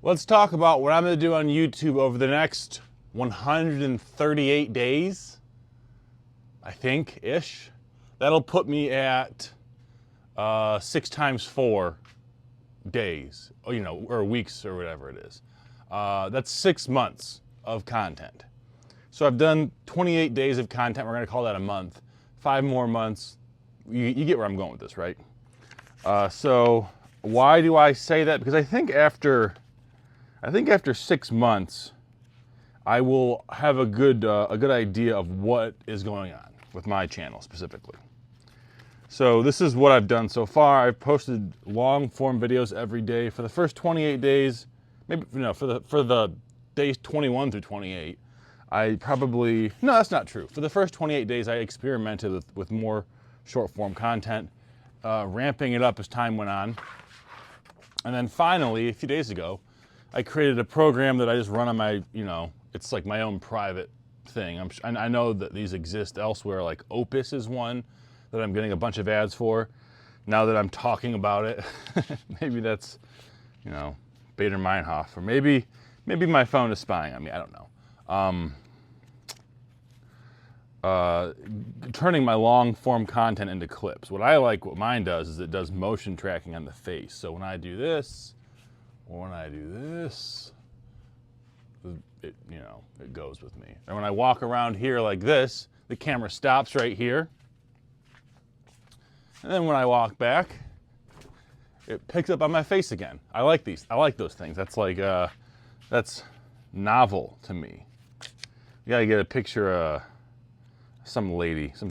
Let's talk about what I'm going to do on YouTube over the next 138 days, I think, ish. That'll put me at 6 times 4 days, or weeks or whatever it is. That's 6 months of content. So I've done 28 days of content. We're going to call that a month. 5 more months. You get where I'm going with this, right? So why do I say that? Because I think after 6 months, I will have a good idea of what is going on with my channel specifically. So this is what I've done so far. I've posted long form videos every day for the first 28 days. Maybe for the days 21 through 28. No, that's not true. For the first 28 days, I experimented with more short form content, ramping it up as time went on. And then finally, a few days ago, I created a program that I just run on my, it's like my own private thing. I know that these exist elsewhere, like Opus is one that I'm getting a bunch of ads for. Now that I'm talking about it, maybe that's, Bader Meinhof, or maybe my phone is spying on me, I don't know. Turning my long form content into clips. What mine does is it does motion tracking on the face. So when I do this, or when I do this, it goes with me. And when I walk around here like this, the camera stops right here. And then when I walk back, it picks up on my face again. I like these. I like those things. That's like, that's novel to me. You gotta get a picture of some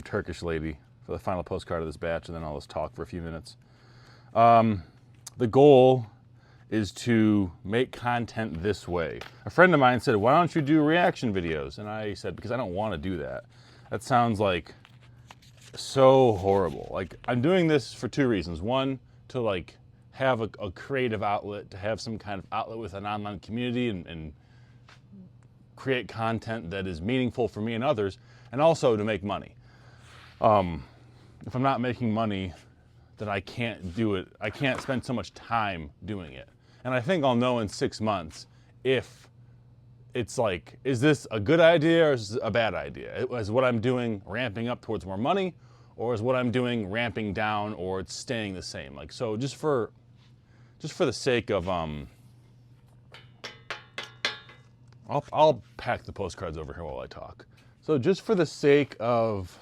Turkish lady for the final postcard of this batch, and then I'll just talk for a few minutes. The goal is to make content this way. A friend of mine said, why don't you do reaction videos? And I said, because I don't want to do that. That sounds like so horrible. Like, I'm doing this for 2 reasons. One, to have a creative outlet, to have some kind of outlet with an online community and create content that is meaningful for me and others, and also to make money. If I'm not making money, then I can't do it. I can't spend so much time doing it. And I think I'll know in 6 months if it's like, is this a good idea or is this a bad idea? Is what I'm doing ramping up towards more money, or is what I'm doing ramping down, or it's staying the same? Like, so just for the sake of, I'll pack the postcards over here while I talk. So just for the sake of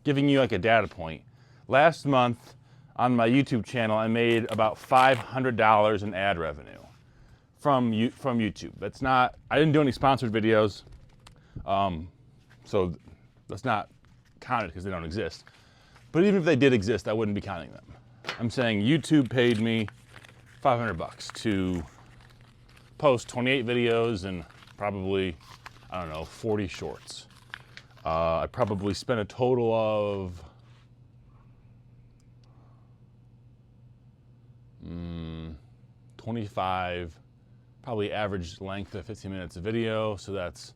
giving you like a data point, last month on my YouTube channel, I made about $500 in ad revenue from YouTube. I didn't do any sponsored videos, so that's not counted because they don't exist. But even if they did exist, I wouldn't be counting them. I'm saying YouTube paid me $500 to post 28 videos and probably, 40 shorts. I probably spent a total of $25, probably average length of 15 minutes of video, so that's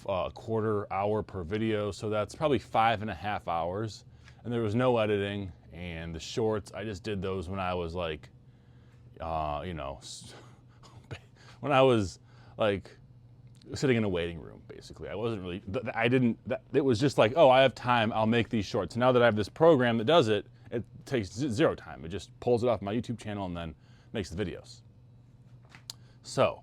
a quarter hour per video, so that's probably 5.5 hours. And there was no editing, and the shorts, I just did those when I was like, when I was like sitting in a waiting room, basically. I wasn't really, it was just like, oh, I have time, I'll make these shorts. Now that I have this program that does it, it takes 0 time. It just pulls it off my YouTube channel and then makes the videos. So,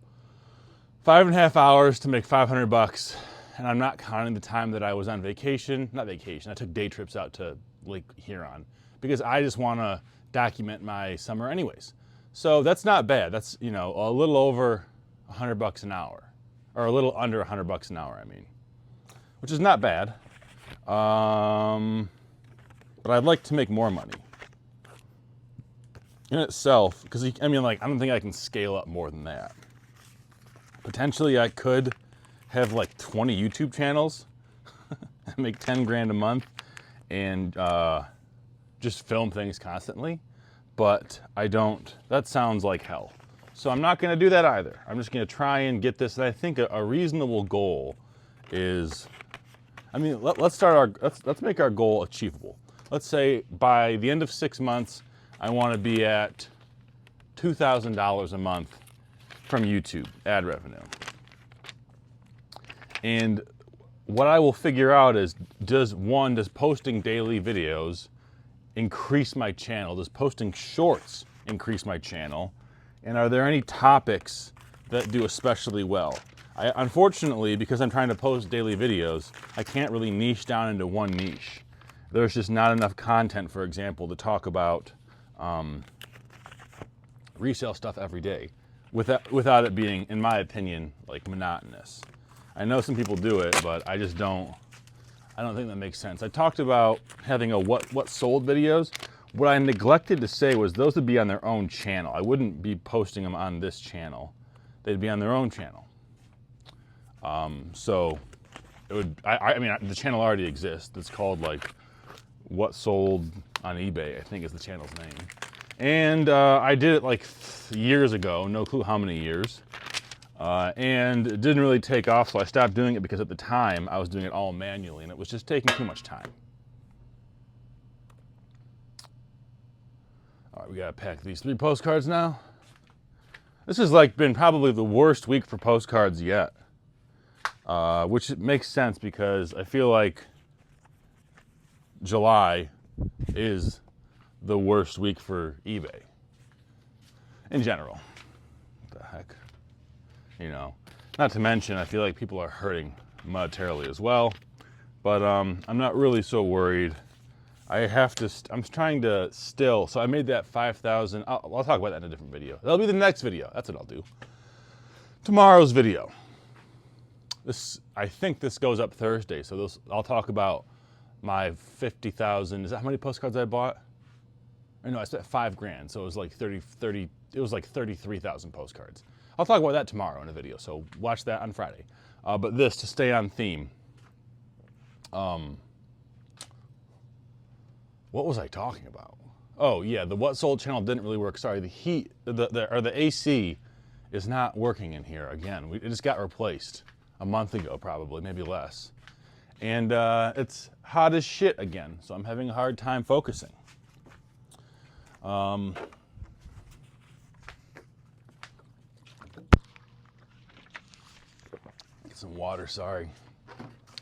5.5 hours to make $500, and I'm not counting the time that I was on vacation. Not vacation, I took day trips out to Lake Huron because I just want to document my summer anyways. So that's not bad. That's, a little over $100 an hour, or a little under $100 an hour, I mean, which is not bad. But I'd like to make more money in itself, because I don't think I can scale up more than that. Potentially I could have like 20 YouTube channels and make 10 grand a month and just film things constantly, but I don't. That sounds like hell. So I'm not gonna do that either. I'm just gonna try and get this, and I think a reasonable goal is, let's make our goal achievable. Let's say by the end of 6 months, I want to be at $2,000 a month from YouTube, ad revenue. And what I will figure out is, does posting daily videos increase my channel? Does posting shorts increase my channel? And are there any topics that do especially well? Unfortunately, because I'm trying to post daily videos, I can't really niche down into one niche. There's just not enough content, for example, to talk about resale stuff every day without it being, in my opinion, like monotonous. I know some people do it, but I just don't. I don't think that makes sense. I talked about having a what sold videos. What I neglected to say was those would be on their own channel. I wouldn't be posting them on this channel. They'd be on their own channel. So it would. I mean, the channel already exists. It's called like What Sold on eBay, I think is the channel's name. And I did it like years ago, no clue how many years. And it didn't really take off, so I stopped doing it because at the time I was doing it all manually and it was just taking too much time. All right, we gotta pack these 3 postcards now. This has like been probably the worst week for postcards yet. Which makes sense because I feel like July is the worst week for eBay in general. What the heck? You know, not to mention, I feel like people are hurting monetarily as well, but I'm not really so worried. I'm trying to still, so I made that 5,000, I'll talk about that in a different video. That'll be the next video, that's what I'll do. Tomorrow's video. I think this goes up Thursday, so I'll talk about my 50,000, is that how many postcards I bought? Or no, I spent $5,000, so it was like it was like 33,000 postcards. I'll talk about that tomorrow in a video, so watch that on Friday. But this, to stay on theme. What was I talking about? Oh yeah, the What Sold channel didn't really work. Sorry, the heat, the AC is not working in here again. It just got replaced a month ago, probably, maybe less. And it's hot as shit again, so I'm having a hard time focusing. Get some water, sorry.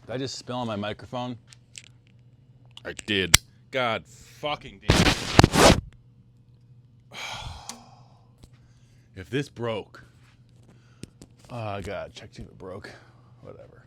Did I just spill on my microphone? I did. God fucking damn it. If this broke, I gotta check to see if it broke. Whatever.